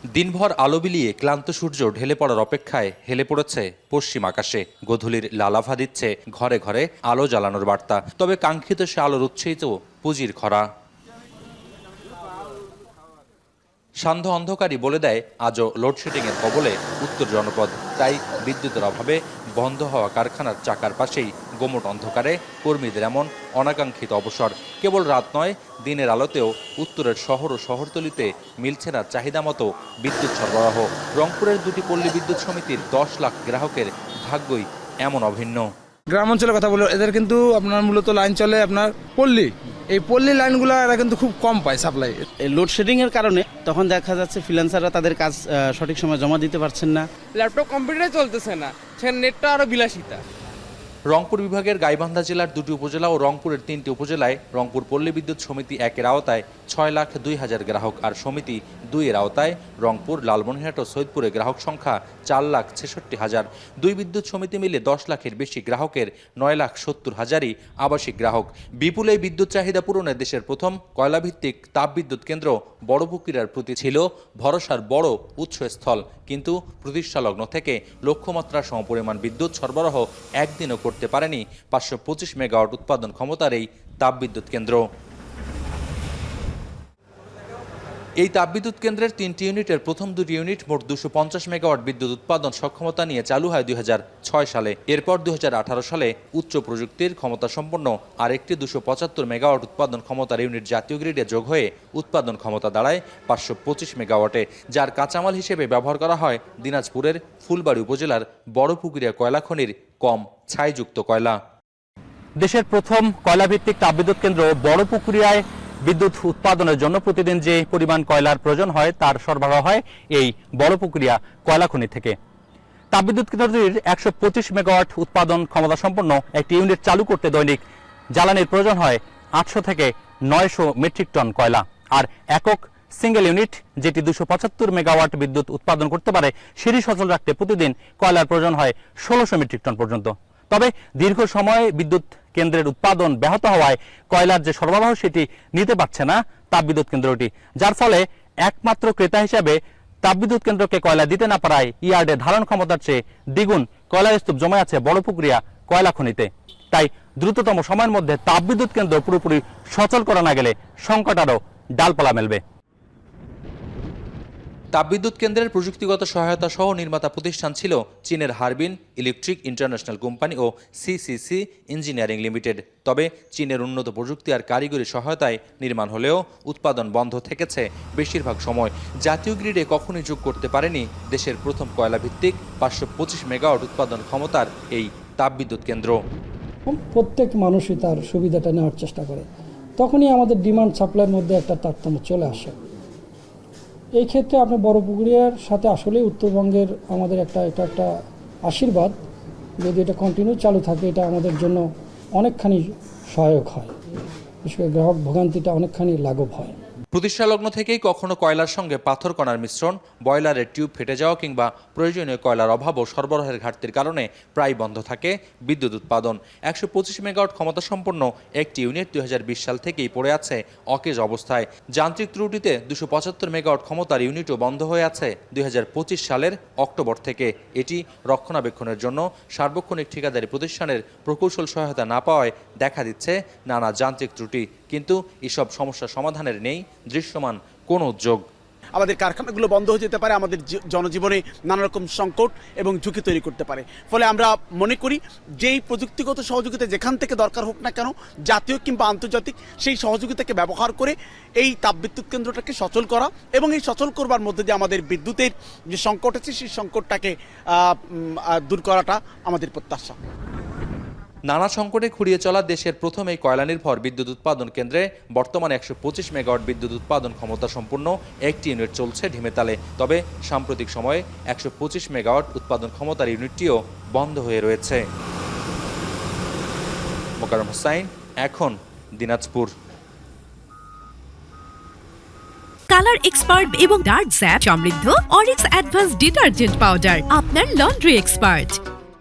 দিনভর আলো বিলিয়ে ক্লান্ত সূর্য ঢেলে পড়ার অপেক্ষায় হেলে পড়েছে পশ্চিম আকাশে। গোধূলির লালাভা দিচ্ছে ঘরে ঘরে আলো জ্বালানোর বার্তা। তবে কাঙ্ক্ষিত সে আলোর উৎসেই তো পুঁজির খরা। সান্ধ্য অন্ধকারই বলে দেয় আজও লোডশেডিংয়ের কবলে উত্তর জনপদ। তাই বিদ্যুতের অভাবে বন্ধ হওয়া কারখানার চাকার পাশেই গোমট অন্ধকারে কর্মীদের এমন অনাকাঙ্ক্ষিত অবসর। কেবল রাত নয়, দিনের আলোতেও উত্তরের শহর ও শহরতলিতে মিলছে না চাহিদা মতো বিদ্যুৎ সরবরাহ। রংপুরের দুটি পল্লী বিদ্যুৎ সমিতির 10 লাখ গ্রাহকের ভাগ্যই এমন অভিন্ন। গ্রাম অঞ্চলের কথা বলবো, এদের কিন্তু আপনার মূলত লাইন চলে আপনার পল্লী। এই পল্লী লাইনগুলো এরা কিন্তু খুব কম পায় সাপ্লাই। লোডশেডিং এর কারণে তখন দেখা যাচ্ছে ফ্রিল্যান্সাররা তাদের কাজ সঠিক সময় জমা দিতে পারছেন না। ল্যাপটপ কম্পিউটারে চলতেছে না, সেখানে নেটটা আরো বিলাসিতা। রংপুর বিভাগের গাইবান্ধা জেলার দুটি উপজেলা ও রংপুরের 3টি উপজেলায় রংপুর পল্লী বিদ্যুৎ সমিতি 1-এর আওতায় 6,02,000 গ্রাহক, আর সমিতি 2-এর আওতায় রংপুর, লালমনিরহাট ও সৈয়দপুরে গ্রাহক সংখ্যা 4,66,000। দুই বিদ্যুৎ সমিতি মিলে 10 লাখের বেশি গ্রাহকের 9,70,000ই আবাসিক গ্রাহক। বিপুল এই বিদ্যুৎ চাহিদা পূরণে দেশের প্রথম কয়লাভিত্তিক তাপবিদ্যুৎ কেন্দ্র বড়পুকুরিয়ার প্রতি ছিল ভরসার বড় উৎসস্থল। কিন্তু প্রতিষ্ঠালগ্ন থেকে লক্ষ্যমাত্রা সমপরিমাণ বিদ্যুৎ সরবরাহ একদিনও করতে পারেনি 525 মেগাওয়াট উৎপাদন ক্ষমতার এই তাপবিদ্যুৎ কেন্দ্র। এই তাপবিদ্যুৎ কেন্দ্রের 3টি ইউনিটের প্রথম 2টি ইউনিট মোট 250 মেগাওয়াট বিদ্যুৎ উৎপাদন সক্ষমতা নিয়ে চালু হয় 2006 সালে। এরপর 2018 সালে উচ্চ প্রযুক্তির ক্ষমতা সম্পন্ন আরেকটি 275 মেগাওয়াট উৎপাদন ক্ষমতার ইউনিট জাতীয় গ্রিডে যোগ হয়ে উৎপাদন ক্ষমতা দাঁড়ায় 525 মেগাওয়াটে, যার কাঁচামাল হিসেবে ব্যবহার করা হয় দিনাজপুরের ফুলবাড়ী উপজেলার বড়পুকুরিয়া কয়লা খনির কম ছাইযুক্ত কয়লা। দেশের প্রথম কয়লাভিত্তিক তাপবিদ্যুৎ কেন্দ্র বড়পুকুরিয়ায় বিদ্যুৎ উৎপাদনের জন্য প্রতিদিন যে পরিমাণ কয়লার প্রয়োজন হয় তার সরবরাহ হয় এই বড়পুকুরিয়া কয়লা খনি থেকে। তাপবিদ্যুৎ কেন্দ্রটির 125 মেগাওয়াট উৎপাদন ক্ষমতা সম্পন্ন একটি ইউনিট চালু করতে দৈনিক জ্বালানির প্রয়োজন হয় 800 থেকে 900 মেট্রিক টন কয়লা, আর একক সিঙ্গেল ইউনিট যেটি 275 মেগাওয়াট বিদ্যুৎ উৎপাদন করতে পারে সেটি সচল রাখতে প্রতিদিন কয়লার প্রয়োজন হয় 1600 মেট্রিক টন পর্যন্ত। তবে দীর্ঘ সময় বিদ্যুৎ কেন্দ্রের উৎপাদন ব্যাহত হওয়ায় কয়লার যে সরবরাহ সেটি নিতে পারছে না তাপবিদ্যুৎ কেন্দ্রটি, যার ফলে একমাত্র ক্রেতা হিসাবে তাপবিদ্যুৎ কেন্দ্রকে কয়লা দিতে না পারায় ইয়ার্ডে ধারণ ক্ষমতার চেয়ে দ্বিগুণ কয়লার স্তূপ জমে আছে বড়পুকুরিয়া কয়লা খনিতে। তাই দ্রুততম সময়ের মধ্যে তাপবিদ্যুৎ কেন্দ্র পুরোপুরি সচল করা না গেলে সংকট আরও ডালপালা মেলবে। তাপবিদ্যুৎ কেন্দ্রের প্রযুক্তিগত সহায়তা সহ নির্মাতা প্রতিষ্ঠান ছিল চীনের হারবিন ইলেকট্রিক ইন্টারন্যাশনাল কোম্পানি ও সিসিসি ইঞ্জিনিয়ারিং লিমিটেড। তবে চীনের উন্নত প্রযুক্তি আর কারিগরি সহায়তায় নির্মাণ হলেও উৎপাদন বন্ধ থেকেছে বেশিরভাগ সময়। জাতীয় গ্রিডে কখনোই যোগ করতে পারেনি দেশের প্রথম কয়লাভিত্তিক 525 মেগাওয়াট উৎপাদন ক্ষমতার এই তাপবিদ্যুৎ কেন্দ্র। প্রত্যেক মানুষই তার সুবিধাটা নেওয়ার চেষ্টা করে, তখনই আমাদের ডিমান্ড সাপ্লাইয়ের মধ্যে একটা তারতম্য চলে আসে। এই ক্ষেত্রে আপনার বড়পুকুরিয়ার সাথে আসলে উত্তরবঙ্গের আমাদের এটা একটা আশীর্বাদ। যদি এটা কন্টিনিউ চালু থাকে এটা আমাদের জন্য অনেকখানি সহায়ক হয়, বিশেষ করে গ্রাহক ভোগান্তিটা অনেকখানি লাঘব হয়। প্রতিষ্ঠালগ্ন থেকেই কখনো কয়লার সঙ্গে পাথর কণার মিশ্রণ, বয়লারের টিউব ফেটে যাওয়া কিংবা প্রয়োজনীয় কয়লার অভাব ও সরবরাহের ঘাটতির কারণে প্রায় বন্ধ থাকে বিদ্যুৎ উৎপাদন। 125 মেগাওয়াট ক্ষমতা সম্পন্ন একটি ইউনিট 2020 সাল থেকেই পড়ে আছে অকেজ অবস্থায়। যান্ত্রিক ত্রুটিতে 275 মেগাওয়াট ক্ষমতার ইউনিটও বন্ধ হয়ে আছে 2025 সালের অক্টোবর থেকে। এটি রক্ষণাবেক্ষণের জন্য সার্বক্ষণিক ঠিকাদারি প্রতিষ্ঠানের প্রকৌশল সহায়তা না পাওয়ায় দেখা দিচ্ছে নানা যান্ত্রিক ত্রুটি, কিন্তু এসব সমস্যা সমাধানের নেই দৃশ্যমান কোনো উদ্যোগ। আমাদের কারখানাগুলো বন্ধ হয়ে যেতে পারে, আমাদের জনজীবনে নানা রকম সংকট এবং ঝুঁকি তৈরি করতে পারে। ফলে আমরা মনে করি যেই প্রযুক্তিগত সহযোগিতা যেখান থেকে দরকার হোক না কেন, জাতীয় কিংবা আন্তর্জাতিক, সেই সহযোগিতাকে ব্যবহার করে এই তাপবিদ্যুৎ কেন্দ্রটাকে সচল করা এবং এই সচল করবার মধ্যে যে আমাদের বিদ্যুতের যে সংকট আছে সেই সংকটটাকে দূর করাটা আমাদের প্রত্যাশা। নানা সংকটে খুঁড়িয়ে চলা দেশের প্রথম এই কয়লা নির্ভর বিদ্যুৎ উৎপাদন কেন্দ্রে বর্তমানে 125 মেগাওয়াট বিদ্যুৎ উৎপাদন ক্ষমতা সম্পন্ন একটি ইউনিট চলছে ঢিমেতালে। তবে সাম্প্রতিক সময়ে 125 মেগাওয়াট উৎপাদন ক্ষমতার ইউনিটটিও বন্ধ হয়ে রয়েছে। মোকাররম হোসাইন, এখন দিনাজপুর। কালার এক্সপার্ট এবং ডার্ক জ্যাপ সমৃদ্ধ অরিক্স অ্যাডভান্স ডিটারজেন্ট পাউডার আপনার লন্ড্রি এক্সপার্ট।